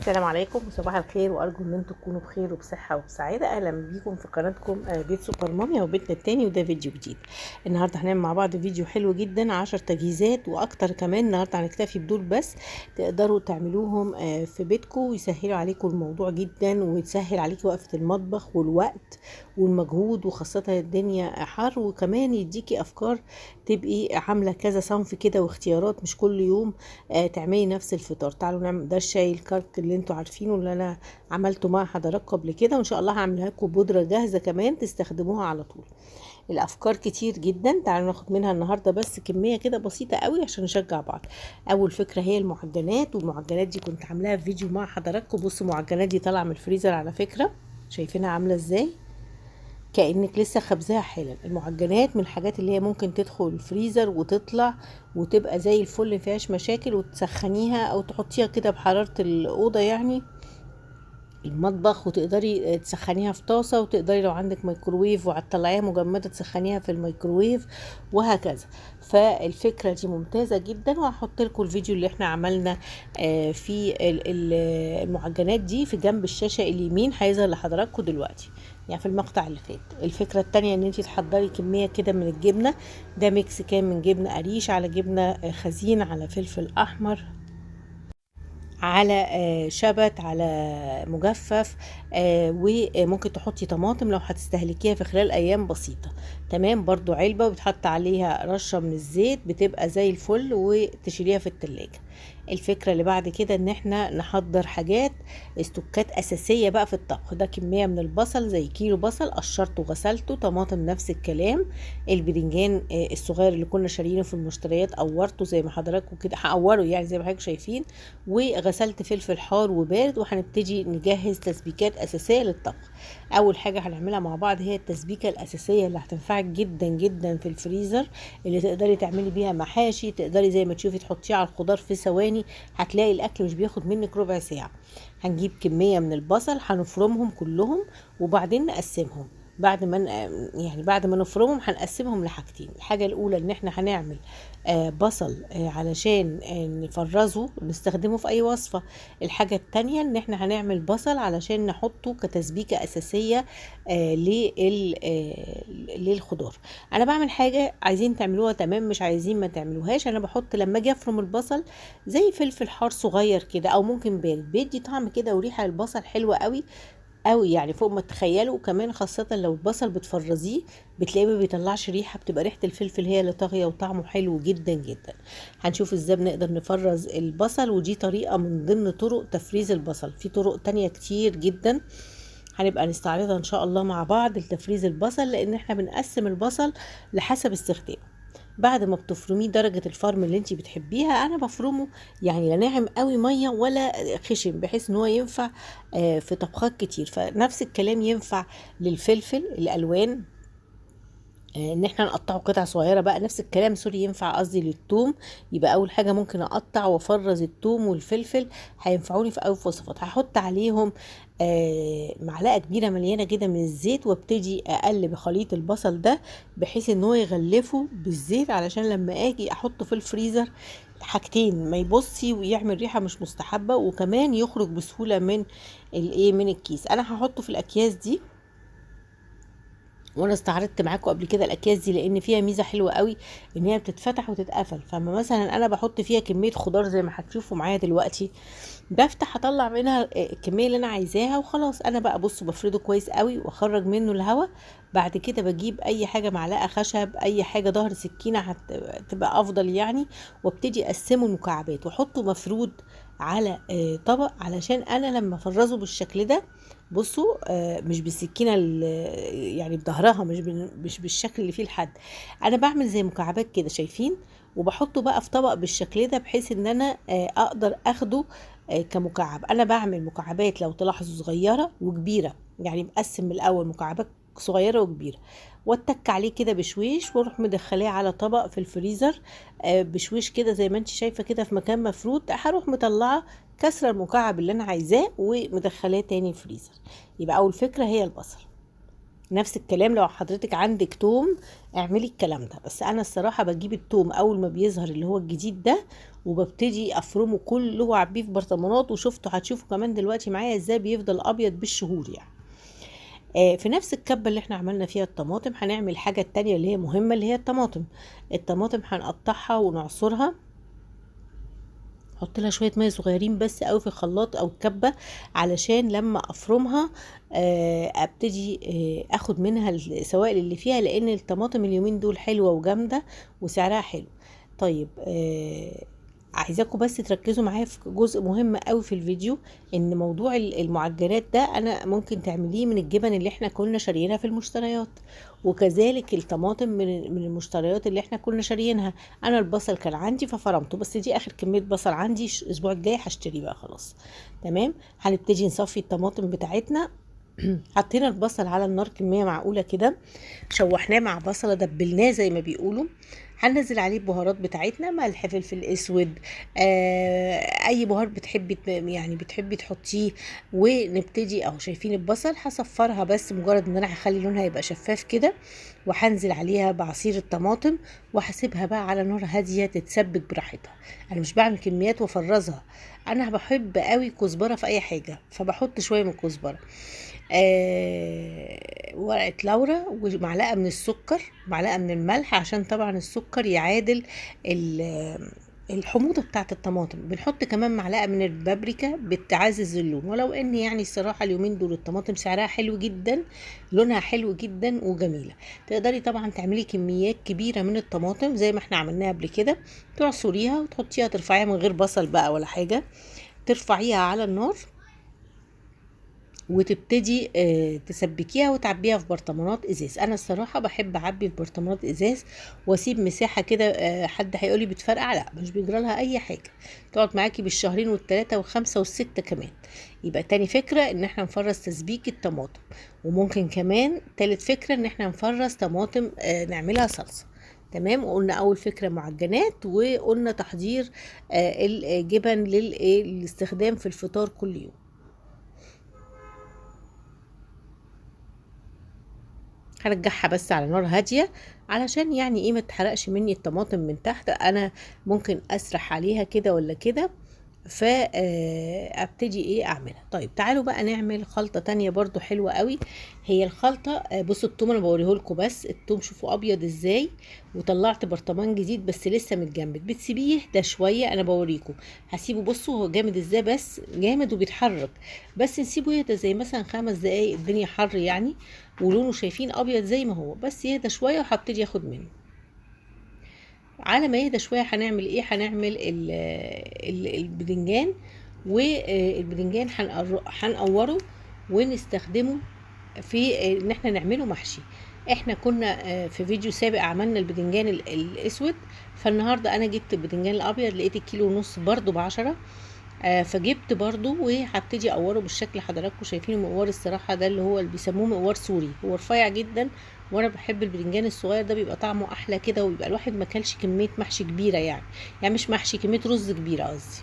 السلام عليكم وصباح الخير، وارجو ان انتم تكونوا بخير وبصحه وبسعاده. اهلا بيكم في قناتكم بيت سوبر مامي وبيتنا التاني، وده فيديو جديد. النهارده هنعمل مع بعض فيديو حلو جدا، 10 تجهيزات واكتر كمان. النهارده هنكتفي بدول بس تقدروا تعملوهم في بيتكم ويسهلوا عليكم الموضوع جدا، وتسهل عليكم وقفه المطبخ والوقت والمجهود، وخاصه الدنيا حر. وكمان يديكي افكار تبقي عامله كذا صنف كده واختيارات، مش كل يوم تعملي نفس الفطار. تعالوا نعمل ده الشاي الكارت اللي انتوا عارفينه، اللي انا عملته مع حضراتكم قبل كده، وان شاء الله هعملها لكم بودره جاهزه كمان تستخدموها على طول. الافكار كتير جدا، تعالوا ناخد منها النهارده بس كميه كده بسيطه قوي عشان نشجع بعض. اول فكره هي المعجنات، والمعجنات دي كنت عاملاها في فيديو مع حضراتكم. بصوا المعجنات دي طالعه من الفريزر على فكره، شايفينها عامله ازاي؟ كأنك لسه خبزها حالا. المعجنات من الحاجات اللي هي ممكن تدخل الفريزر وتطلع وتبقى زي الفل، مفيهاش مشاكل، وتسخنيها او تحطيها كده بحرارة الأوضة يعني المطبخ، وتقدري تسخنيها في طاسة، وتقدري لو عندك ميكروويف وهتطلعيها مجمدة تسخنيها في الميكروويف، وهكذا. فالفكرة دي ممتازة جدا، وهحط لكم الفيديو اللي احنا عملنا في المعجنات دي في جنب الشاشة اليمين، هيظهر لحضراتكم دلوقتي يعني في المقطع اللي فات. الفكرة التانية ان انتي تحضري كمية كده من الجبنة. ده ميكس كان من جبنة قريش على جبنة خزين على فلفل احمر على شبت على مجفف، وممكن تحطي طماطم لو هتستهلكيها في خلال ايام بسيطة. تمام. برضو علبة وبتحط عليها رشة من الزيت، بتبقى زي الفل، وتشيليها في التلاجة. الفكرة اللي بعد كده ان احنا نحضر حاجات استوكات اساسية بقى في الطبخ. ده كمية من البصل، زي كيلو بصل قشرته وغسلته. طماطم نفس الكلام. البدنجان الصغير اللي كنا شارينه في المشتريات قورته زي ما حضراتكم كده، هقوره يعني زي ما حضراتكم شايفين. وغسلت فلفل حار وبارد، وهنبتدي نجهز تسبيكات اساسيه للطبخ. اول حاجه هنعملها مع بعض هي التسبيكه الاساسيه اللي هتنفعك جدا جدا في الفريزر، اللي تقدري تعملي بيها محاشي، تقدري زي ما تشوفي تحطيه على الخضار في ثواني، هتلاقي الاكل مش بياخد منك ربع ساعه. هنجيب كميه من البصل، هنفرمهم كلهم وبعدين نقسمهم. بعد ما نفرمهم هنقسمهم لحاجتين. الحاجه الاولى ان احنا هنعمل بصل علشان نفرزه نستخدمه في اي وصفة. الحاجة التانية ان احنا هنعمل بصل علشان نحطه كتسبيكة اساسية للخضار. انا بعمل حاجة عايزين تعملوها تمام، مش عايزين ما تعملوهاش. انا بحط لما اجي افرم البصل زي فلفل حار صغير كده، او ممكن بارد، بيدي طعم كده وريحة البصل حلوة قوي قوي يعني فوق ما تتخيلوا. وكمان خاصة لو البصل بتفرزيه بتلاقيه ما بيطلعش ريحة، بتبقى ريحة الفلفل هي اللي طاغية، وطعمه حلو جدا جدا. هنشوف ازاي بنقدر نفرز البصل، ودي طريقة من ضمن طرق تفريز البصل. في طرق تانية كتير جدا هنبقى نستعرضها ان شاء الله مع بعض لتفريز البصل، لان احنا بنقسم البصل لحسب استخدامه. بعد ما بتفرميه درجة الفرم اللي انت بتحبيها، انا بفرمه يعني لا ناعم قوي مية ولا خشن، بحيث ان هو ينفع في طبخات كتير. فنفس الكلام ينفع للفلفل الالوان، ان احنا نقطعه قطع صغيره بقى. نفس الكلام سوري ينفع قصدي للثوم. يبقى اول حاجه ممكن اقطع وافرز الثوم والفلفل، هينفعوني في اول وصفات. هحط عليهم معلقه كبيره مليانه كده من الزيت، وابتدي اقلب خليط البصل ده بحيث ان هو يغلفه بالزيت، علشان لما اجي احطه في الفريزر حاجتين: ما يبصي ويعمل ريحه مش مستحبه، وكمان يخرج بسهوله من الكيس. انا هحطه في الاكياس دي، وانا استعرضت معاكم قبل كده الاكياس دي لان فيها ميزه حلوه قوي، ان هي بتتفتح وتتقفل. فما مثلا انا بحط فيها كميه خضار زي ما هتشوفوا معايا دلوقتي، بفتح اطلع منها الكميه اللي انا عايزاها وخلاص. انا بقى بصوا بفرده كويس قوي واخرج منه الهواء. بعد كده بجيب اي حاجه، معلقه خشب، اي حاجه، ظهر سكينه هتبقى افضل يعني، وابتدي اقسمه مكعبات واحطه مفرود على طبق، علشان انا لما افرزه بالشكل ده، بصوا مش بالسكينه يعني بظهرها، مش بالشكل اللي فيه الحد. انا بعمل زي مكعبات كده شايفين، وبحطه بقى في طبق بالشكل ده، بحيث ان انا اقدر اخده كمكعب. انا بعمل مكعبات لو تلاحظوا صغيره وكبيره، يعني مقسم من الاول مكعبات صغيره وكبيره، واتك عليه كده بشويش، واروح مدخلاه على طبق في الفريزر بشويش كده زي ما انت شايفه كده في مكان مفروض. هروح مطلعه كسر المكعب اللي انا عايزاه ومدخلاه تاني الفريزر. يبقى اول فكره هي البصل. نفس الكلام لو حضرتك عندك توم اعملي الكلام ده. بس انا الصراحه بجيب التوم اول ما بيظهر اللي هو الجديد ده، وببتدي افرمه كله واعبيه في برطمانات، وشفتوا هتشوفوا كمان دلوقتي معايا ازاي بيفضل ابيض بالشهور يعني. في نفس الكبه اللي احنا عملنا فيها الطماطم هنعمل الحاجه التانية اللي هي مهمه، اللي هي الطماطم هنقطعها ونعصرها، احط لها شويه ميه صغيرين بس قوي في الخلاط او الكبه، علشان لما افرمها ابتدي اخد منها السوائل اللي فيها، لان الطماطم اليومين دول حلوه وجامده وسعرها حلو. طيب عايزاكم بس تركزوا معايا في جزء مهم قوي في الفيديو، ان موضوع المعجنات ده انا ممكن تعمليه من الجبن اللي احنا كنا شاريينها في المشتريات، وكذلك الطماطم من المشتريات اللي احنا كنا شاريينها. انا البصل كان عندي ففرمته، بس دي اخر كميه بصل عندي، الاسبوع الجاي هشتري بقى خلاص. تمام. هنبتدي نصفي الطماطم بتاعتنا. حطينا البصل على النار كميه معقوله كده، شوحناه مع بصله، دبلناه زي ما بيقولوا. هننزل عليه البهارات بتاعتنا، ملح، فلفل اسود، اي بهار بتحبي تحطيه. ونبتدي اهو، شايفين البصل هصفرها بس مجرد ان انا هخلي لونها يبقى شفاف كده، وهنزل عليها بعصير الطماطم، وهسيبها بقى على نار هاديه تتسبك براحتها. انا مش بعمل كميات وافرزها، انا بحب قوي كزبره في اي حاجه، فبحط شويه من الكزبره، ورقة لورا، ومعلقة من السكر، معلقة من الملح، عشان طبعا السكر يعادل الحموضة بتاعت الطماطم. بنحط كمان معلقة من البابريكا بتعزز اللون، ولو ان يعني الصراحة اليومين دول الطماطم سعرها حلو جدا، لونها حلو جدا وجميلة. تقدري طبعا تعملي كميات كبيرة من الطماطم زي ما احنا عملناها قبل كده، تعصريها وتحطيها، ترفعيها من غير بصل بقى ولا حاجة، ترفعيها على النار وتبتدي تسبكيها وتعبيها في برطمانات ازاز. انا الصراحه بحب اعبي في برطمانات ازاز واسيب مساحه كده. حد هيقولي بتفرقع، لا مش بيجرى لها اي حاجه، تقعد معاكي بالشهرين والثلاثه والخمسه والسته كمان. يبقى تاني فكره ان احنا نفرز تسبيك الطماطم، وممكن كمان تالت فكره ان احنا نفرز طماطم نعملها صلصه. تمام. وقلنا اول فكره معجنات، وقلنا تحضير الجبن للاستخدام في الفطار كل يوم. هرجعها بس على نار هاديه، علشان يعني ايه ما تحرقش مني الطماطم من تحت. انا ممكن اسرح عليها كده ولا كده، فابتدي ايه اعملها. طيب تعالوا بقى نعمل خلطه تانية برضو حلوه قوي. هي الخلطه بصوا التوم انا بوريهولكم، بس التوم شوفوا ابيض ازاي، وطلعت برطمان جديد بس لسه متجمد، بتسيبيه يهدى شويه. انا بوريكم هسيبه، بصوا هو جامد ازاي، بس جامد وبيتحرك، بس نسيبه يهدى زي مثلا 5 دقايق، الدنيا حر يعني، ولونه شايفين ابيض زي ما هو، بس يهدى شويه وهبتدي اخد منه. على ما يهدى شويه هنعمل ايه، هنعمل البدنجان. والبدنجان هنقوره ونستخدمه في ان احنا نعمله محشي. احنا كنا في فيديو سابق عملنا البدنجان الاسود، فالنهارده انا جبت البدنجان الابيض، لقيت الكيلو ونص برضو ب10. فجبت برضو وهبتدي اقوره بالشكل اللي حضراتكم شايفينه. مقوار الصراحه ده اللي هو اللي بيسموه مقوار سوري، هو رفيع جدا، وانا بحب البدنجان الصغير ده، بيبقى طعمه احلى كده، ويبقى الواحد ما كلش كميه محشي كبيره يعني مش محشي، كميه رز كبيره قصدي.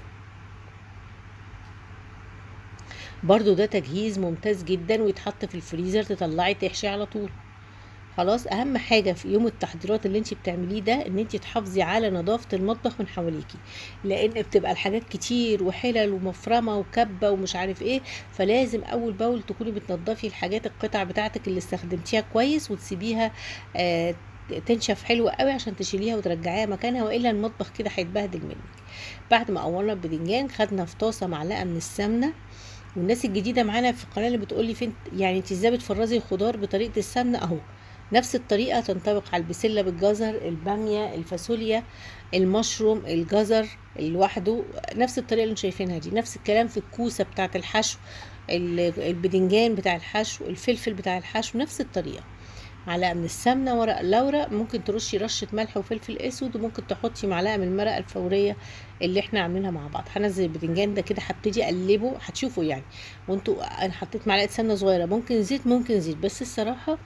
برضو ده تجهيز ممتاز جدا، ويتحط في الفريزر تطلعي تحشي على طول. خلاص. اهم حاجه في يوم التحضيرات اللي انت بتعمليه ده ان انت تحافظي على نظافه المطبخ من حواليكي، لان بتبقى الحاجات كتير وحلل ومفرمه وكبه ومش عارف ايه، فلازم اول باول تكوني بتنضفي الحاجات، القطع بتاعتك اللي استخدمتيها كويس، وتسيبيها تنشف حلو قوي عشان تشيليها وترجعيها مكانها، والا المطبخ كده هيتبهدل منك. بعد ما قورنا البدنجان، خدنا في طاسه معلقه من السمنه. والناس الجديده معانا في القناه اللي بتقولي فين يعني انت ازاي بتفرزي الخضار بطريقه السمنه، اهو نفس الطريقه تنطبق على البسله بالجزر، الباميه، الفاصوليا، المشروم، الجزر لوحده، نفس الطريقه اللي انتم شايفينها دي. نفس الكلام في الكوسه بتاعه الحشو، البدنجان بتاع الحشو، الفلفل بتاع الحشو، نفس الطريقه. معلقه من السمنه، ورق لورا، ممكن ترشي رشه ملح وفلفل اسود، وممكن تحطي معلقه من المرقه الفوريه اللي احنا عاملينها مع بعض. هنزل البدنجان ده كده، هبتدي اقلبه، هتشوفوا يعني. وانتوا انا حطيت معلقه سمنه صغيره، ممكن زيت ممكن زيت، بس الصراحه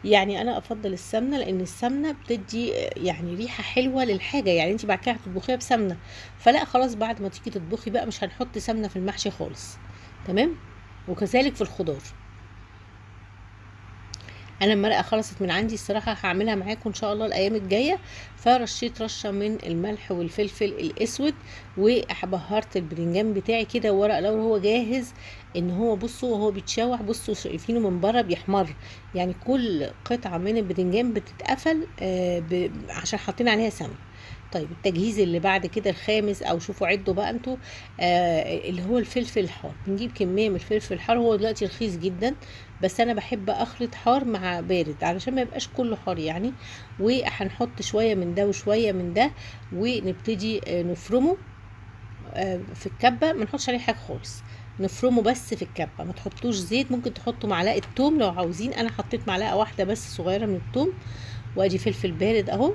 يعني انا افضل السمنه، لان السمنه بتدي يعني ريحه حلوه للحاجه. يعني انت بعد كده هتطبخيها بسمنه، فلا خلاص بعد ما تيجي تطبخي بقى مش هنحط سمنه في المحشي خالص. تمام. وكذلك في الخضار. انا المرقه خلصت من عندي الصراحه، هعملها معاكم ان شاء الله الايام الجايه. فرشيت رشه من الملح والفلفل الاسود، وبهرت البرنجان بتاعي كده ورق لورا. هو جاهز ان هو، بصوا وهو بيتشوح، بصوا شايفينه من بره بيحمر، يعني كل قطعه من البرنجان بتتقفل عشان حاطين عليها سمنه. طيب التجهيز اللي بعد كده الخامس، او شوفوا عدوا بقى انتوا، اللي هو الفلفل الحار. بنجيب كميه من الفلفل الحار، هو دلوقتي رخيص جدا، بس انا بحب اخلط حار مع بارد علشان ما يبقاش كله حار يعني. وهنحط شويه من ده وشويه من ده، ونبتدي نفرمه في الكبه. ما نحطش عليه حاجه خالص، نفرمه بس في الكبه، ما تحطوش زيت. ممكن تحطوا معلقه توم لو عاوزين، انا حطيت معلقه واحده بس صغيره من التوم. وادي فلفل بارد اهو،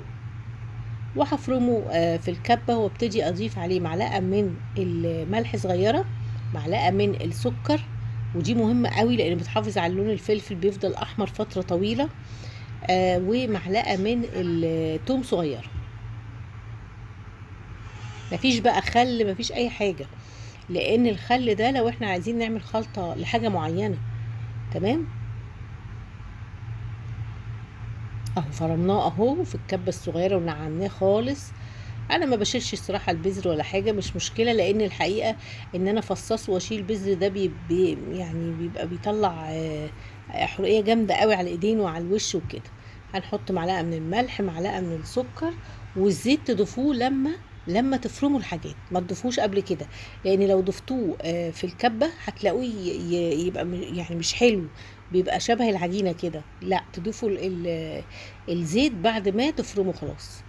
وهفرمه في الكبه، وابتدي اضيف عليه معلقه من الملح صغيره، معلقه من السكر، ودي مهمه قوي لان بتحافظ على لون الفلفل، بيفضل احمر فتره طويله. ومعلقه من الثوم صغيره. مفيش بقى خل، مفيش اي حاجه، لان الخل ده لو احنا عايزين نعمل خلطه لحاجه معينه. تمام، اهو فرمناه اهو في الكبه الصغيره ونعمناه خالص. انا ما بشيلش الصراحه البذر ولا حاجه، مش مشكله، لان الحقيقه ان انا فصص واشيل بذر ده يعني بيبقى بيطلع حرقيه جامده قوي على الايدين وعلى الوش وكده. هنحط معلقه من الملح، معلقه من السكر، والزيت تضيفوه لما تفرموا الحاجات، ما تضيفوش قبل كده، لان لو ضفتوه في الكبه هتلاقوه يبقى يعني مش حلو، بيبقى شبه العجينه كده. لا، تضيفوا الزيت بعد ما تفرموا خلاص.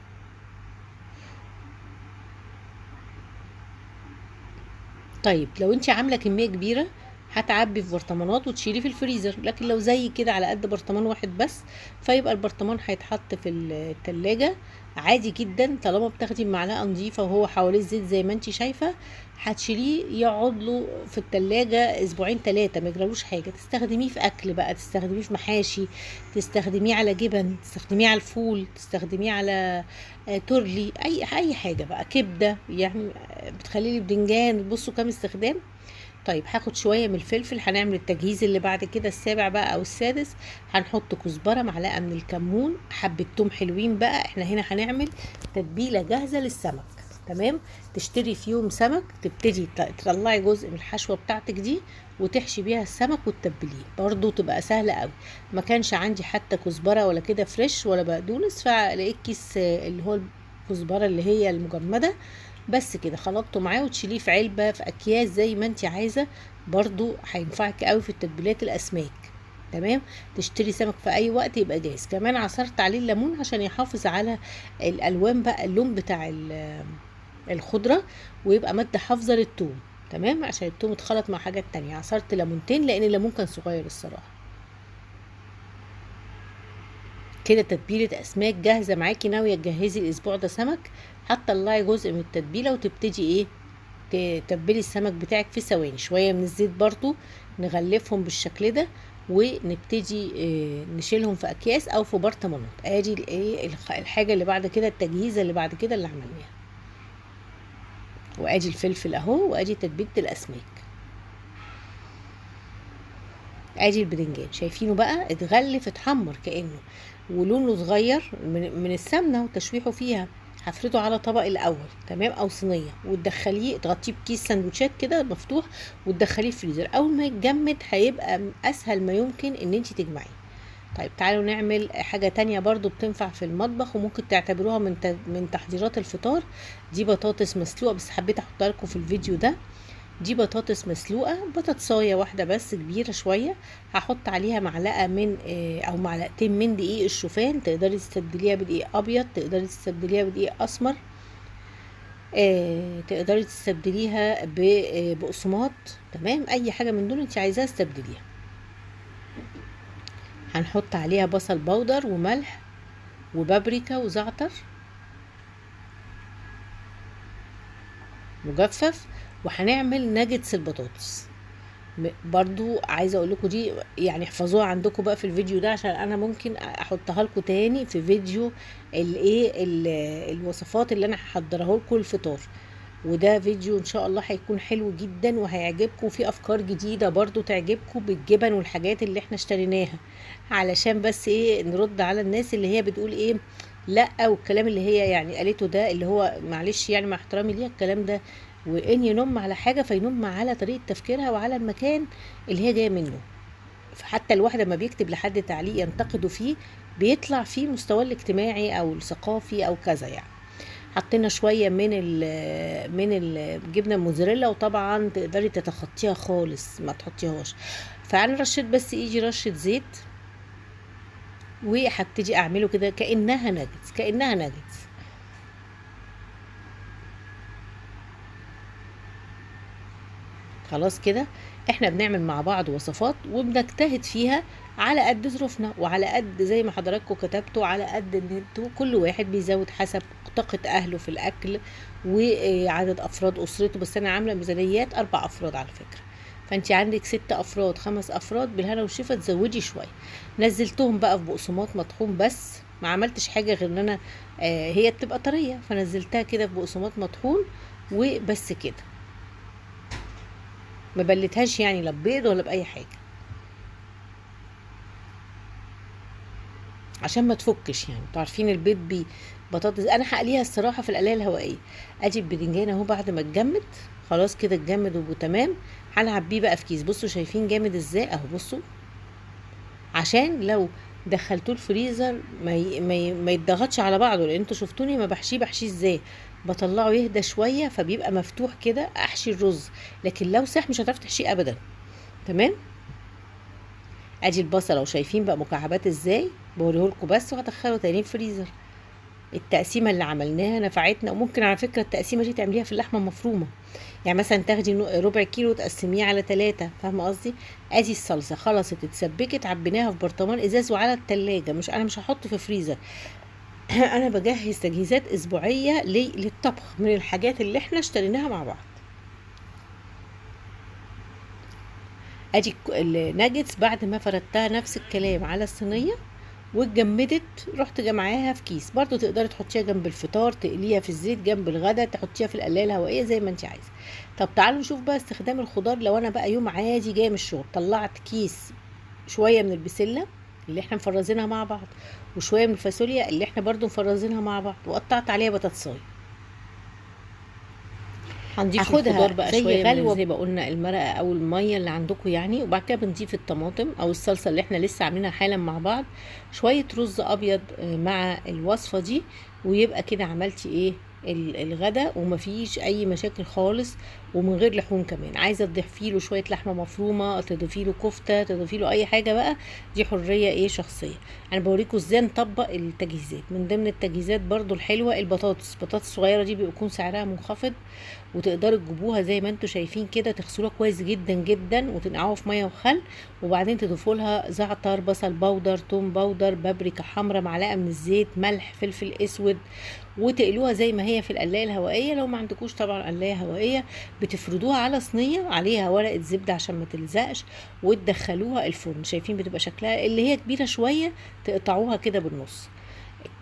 طيب لو انت عامله كميه كبيره، هتعبي في برطمانات وتشيلي في الفريزر. لكن لو زي كده على قد برطمان واحد بس، فيبقى البرطمان هيتحط في التلاجة عادي جدا. طالما بتاخدي معلقه نظيفه وهو حواليه الزيت زي ما انت شايفه، هتشيليه يقعد له في التلاجة اسبوعين 3، ما يجرالوش حاجه. تستخدميه في اكل بقى، تستخدميه في محاشي، تستخدميه على جبن، تستخدميه على الفول، تستخدميه على تورلي، اي حاجه بقى، كبده يعني. بتخلي لي بدنجان. بصوا كام استخدام. طيب هاخد شويه من الفلفل. هنعمل التجهيز اللي بعد كده السابع بقى او السادس. هنحط كزبره، معلقه من الكمون، حبه توم حلوين بقى. احنا هنا هنعمل تتبيله جاهزه للسمك. تمام، تشتري في يوم سمك، تبتدي تطلعي جزء من الحشوه بتاعتك دي وتحشي بيها السمك وتتبليه، برضو تبقى سهله قوي. ما كانش عندي حتى كزبره ولا كده فريش ولا بقدونس، فلقيت كيس اللي هو الكزبره اللي هي المجمده، بس كده خلطته معاه وتشيليه في علبه، في اكياس، زي ما انت عايزه. برضو هينفعك قوي في التتبيلات الاسماك. تمام، تشتري سمك في اي وقت يبقى جاهز. كمان عصرت عليه الليمون عشان يحافظ على الالوان بقى، اللون بتاع الخضره، ويبقى ماده حافظه للثوم. تمام، عشان الثوم اتخلط مع حاجات تانية. عصرت ليمونتين لان الليمون كان صغير الصراحه. كده تتبيله اسماك جاهزه معاكي. ناويه تجهزي الاسبوع ده سمك، هتطلعي جزء من التتبيله وتبتدي ايه، تتبلي السمك بتاعك في ثواني. شويه من الزيت برضو، نغلفهم بالشكل ده، ونبتدي نشيلهم في اكياس او في برطمانات. ادي الايه الحاجه اللي بعد كده، التجهيزه اللي بعد كده اللي عملناها. وادي الفلفل اهو، وادي تتبيله الاسماك. ادي البدنجان شايفينه بقى اتغلف اتحمر كانه، ولونه اتغير من السمنه وتشويحه فيها. هفرده على طبق الاول، تمام، او صينيه، وتدخليه تغطيه بكيس سندوتشات كده مفتوح، وتدخليه الفريزر. اول ما يتجمد هيبقى اسهل ما يمكن ان انت تجمعيه. طيب تعالوا نعمل حاجه تانية برضو بتنفع في المطبخ، وممكن تعتبروها من تحضيرات الفطار. دي بطاطس مسلوقه، بس حبيت احطها لكم في الفيديو ده. دي بطاطس مسلوقه، بطاطسايه واحده بس كبيره شويه. هحط عليها معلقه من او معلقتين من دقيق الشوفان. تقدري تستبدليها بدقيق ابيض، تقدري تستبدليها بدقيق اسمر، تقدري تستبدليها بقسماط. تمام، اي حاجه من دول انت عايزاها استبدليها. هنحط عليها بصل بودر وملح وبابريكا وزعتر مجفف. وهنعمل ناجتس البطاطس. برضو عايزه اقول لكم دي يعني احفظوها عندكم بقى في الفيديو ده، عشان انا ممكن احطها لكم تاني في فيديو الايه الوصفات اللي انا هحضرها لكم الفطار. وده فيديو ان شاء الله هيكون حلو جدا وهيعجبكم، وفي افكار جديدة برضو تعجبكم بالجبن والحاجات اللي احنا اشتريناها، علشان بس ايه نرد على الناس اللي هي بتقول ايه لا، والكلام اللي هي يعني قالته ده اللي هو معلش يعني مع احترامي ليها الكلام ده، وان ينم على حاجة فينم على طريقة تفكيرها وعلى المكان اللي هي جاية منه. فحتى الواحد لما بيكتب لحد تعليق ينتقده فيه بيطلع فيه مستواه الاجتماعي او الثقافي او كذا يعني. حطينا شويه من الجبنه الموزاريلا، وطبعا تقدري تتخطيها خالص ما تحطيهاش. فانا رشيت بس يجي رشه زيت، وهبتدي اعمله كده كانها ناجتس كانها ناجتس. خلاص كده احنا بنعمل مع بعض وصفات وبنجتهد فيها على قد ظروفنا، وعلى قد زي ما حضراتكم كتبتوا على قد ان انتوا كل واحد بيزود حسب طاقة اهله في الاكل وعدد افراد اسرته. بس انا عاملة ميزانيات 4 افراد على فكرة، فانت عندك 6 افراد 5 افراد بالهنا والشفا تزودي شوية. نزلتهم بقى في بقسماط مطحون، بس ما عملتش حاجة غير ان انا هي بتبقى طرية فنزلتها كده في بقسماط مطحون وبس كده، ما بلتهاش يعني لا ببيض ولا باي حاجه عشان ما تفكش. يعني انتوا عارفين البيض بطاطس انا هقليها الصراحه في القلايه الهوائيه. ادي البدنجان اهو بعد ما اتجمد خلاص كده اتجمد وتمام، هنعبيه بيه بقى في كيس. بصوا شايفين جامد ازاي اهو، بصوا عشان لو دخلتوه الفريزر ما يتضغطش على بعضه، لان انتوا شفتوني ما بحشيه ازاي، بطلعه يهدى شويه فبيبقى مفتوح كده احشي الرز، لكن لو ساح مش هتعرف تحشيه ابدا. تمام. ادي البصله وشايفين بقى مكعبات ازاي، بوريهولكوا بس وهدخله تاني الفريزر. التقسيمه اللي عملناها نفعتنا، وممكن على فكره التقسيمه دي تعمليها في اللحمه المفرومه، يعني مثلا تاخدي ربع كيلو تقسميه على 3، فاهمه قصدي. ادي الصلصه خلصت اتسبكت، عبيناها في برطمان ازاز وعلى التلاجة، انا مش هحطه في فريزر انا بجهز تجهيزات اسبوعيه للطبخ من الحاجات اللي احنا اشتريناها مع بعض. ادي الناجتس بعد ما فردتها نفس الكلام على الصينيه واتجمدت، رحت جمعاها في كيس. برضو تقدري تحطيها جنب الفطار، تقليها في الزيت جنب الغدا، تحطيها في القلايه الهوائيه زي ما انت عايزه. طب تعالوا نشوف بقى استخدام الخضار. لو انا بقى يوم عادي جايه من الشغل، طلعت كيس شويه من البسله اللي احنا مفرزينها مع بعض، وشويه من الفاصوليا اللي احنا برضو مفرزينها مع بعض، وقطعت عليها بطاطسايه. هنضيف الخضار بقى شويه غلوه زي ما قلنا المرقه او الميه اللي عندكم يعني، وبعد كده بنضيف الطماطم او الصلصه اللي احنا لسه عاملينها حالا مع بعض، شويه رز ابيض مع الوصفه دي، ويبقى كده عملتي ايه الغدا ومفيش اي مشاكل خالص. ومن غير لحوم كمان، عايزه تضيفي له شويه لحمه مفرومه، تضيفي له كفته، تضيفي له اي حاجه بقى، دي حريه ايه شخصيه. انا بوريكم ازاي نطبق التجهيزات. من ضمن التجهيزات برضو الحلوه البطاطس الصغيره دي بيكون سعرها منخفض، وتقدروا تجيبوها زي ما انتوا شايفين كده، تغسلوها كويس جدا جدا وتنقعوها في ميه وخل، وبعدين تضيفوا لها زعتر، بصل باودر، توم باودر، بابريكا حمراء، معلقه من الزيت، ملح، فلفل اسود، وتقلوها زي ما هي في القلايه الهوائيه. لو ما عندكوش طبعا قلايه هوائيه بتفردوها على صينيه عليها ورقه زبده عشان ما تلزقش، وتدخلوها الفرن. شايفين بتبقى شكلها اللي هي كبيره شويه، تقطعوها كده بالنص.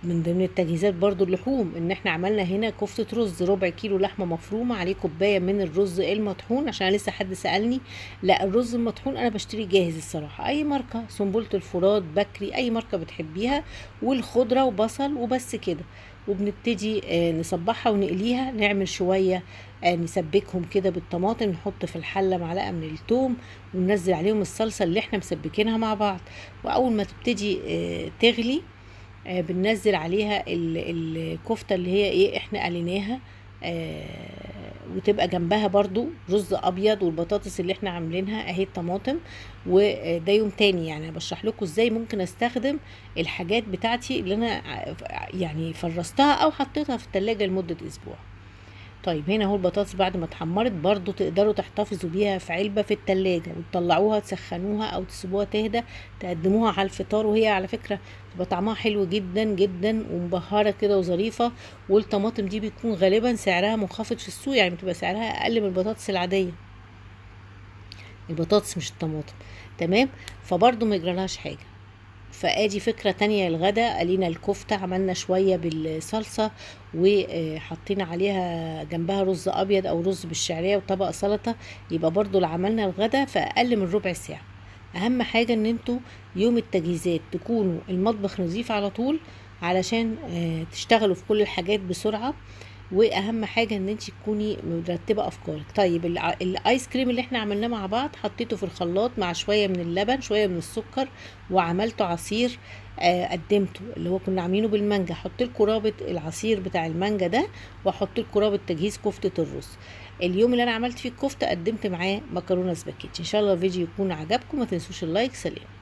من ضمن التجهيزات برضو اللحوم، ان احنا عملنا هنا كفتة رز، ربع كيلو لحمة مفرومة عليه كوباية من الرز المطحون، عشان لسه حد سألني. لا الرز المطحون انا بشتري جاهز الصراحة، اي ماركة، سنبلة الفرات، بكري، اي ماركة بتحبيها، والخضرة وبصل وبس كده. وبنبتدي نصبحها ونقليها، نعمل شوية نسبكهم كده بالطماطم، نحط في الحلة معلقة من الثوم، وننزل عليهم الصلصة اللي احنا مسبكينها مع بعض. واول ما تبتدي تغلي بننزل عليها الكفتة اللي هي ايه احنا قليناها، وتبقى جنبها برضو رز ابيض، والبطاطس اللي احنا عاملينها اهي الطماطم. وده يوم تاني يعني بشرح لكم ازاي ممكن استخدم الحاجات بتاعتي اللي انا يعني فرستها او حطيتها في التلاجة لمدة اسبوع. طيب هنا اهو البطاطس بعد ما اتحمرت برضو تقدروا تحتفظوا بيها في علبة في التلاجة، وتطلعوها تسخنوها او تسيبوها تهدى، تقدموها على الفطار، وهي على فكرة بيبقى طعمها حلو جدا جدا ومبهرة كده وظريفة. والطماطم دي بيكون غالبا سعرها منخفض في السوق، يعني بتبقى سعرها اقل من البطاطس العادية، البطاطس مش الطماطم. تمام. فبرضو ما يجرالهاش حاجة. فادي فكرة تانية للغدا. قلينا الكفتة، عملنا شوية بالصلصة وحطينا عليها جنبها رز ابيض او رز بالشعرية وطبق سلطة، يبقى برضو اللي عملنا الغدا في اقل من ربع ساعة. اهم حاجة ان انتوا يوم التجهيزات تكونوا المطبخ نظيف على طول، علشان تشتغلوا في كل الحاجات بسرعة. واهم حاجه ان انت تكوني مرتبه افكارك. طيب الايس كريم اللي احنا عملناه مع بعض حطيته في الخلاط مع شويه من اللبن شويه من السكر، وعملته عصير قدمته اللي هو كنا عاملينه بالمانجا. حط لكم رابط العصير بتاع المانجا ده، واحط لكم رابط تجهيز كفته الرز. اليوم اللي انا عملت فيه الكفته قدمت معاه مكرونه سباكيتي. ان شاء الله الفيديو يكون عجبكم، ما تنسوش اللايك. سلام.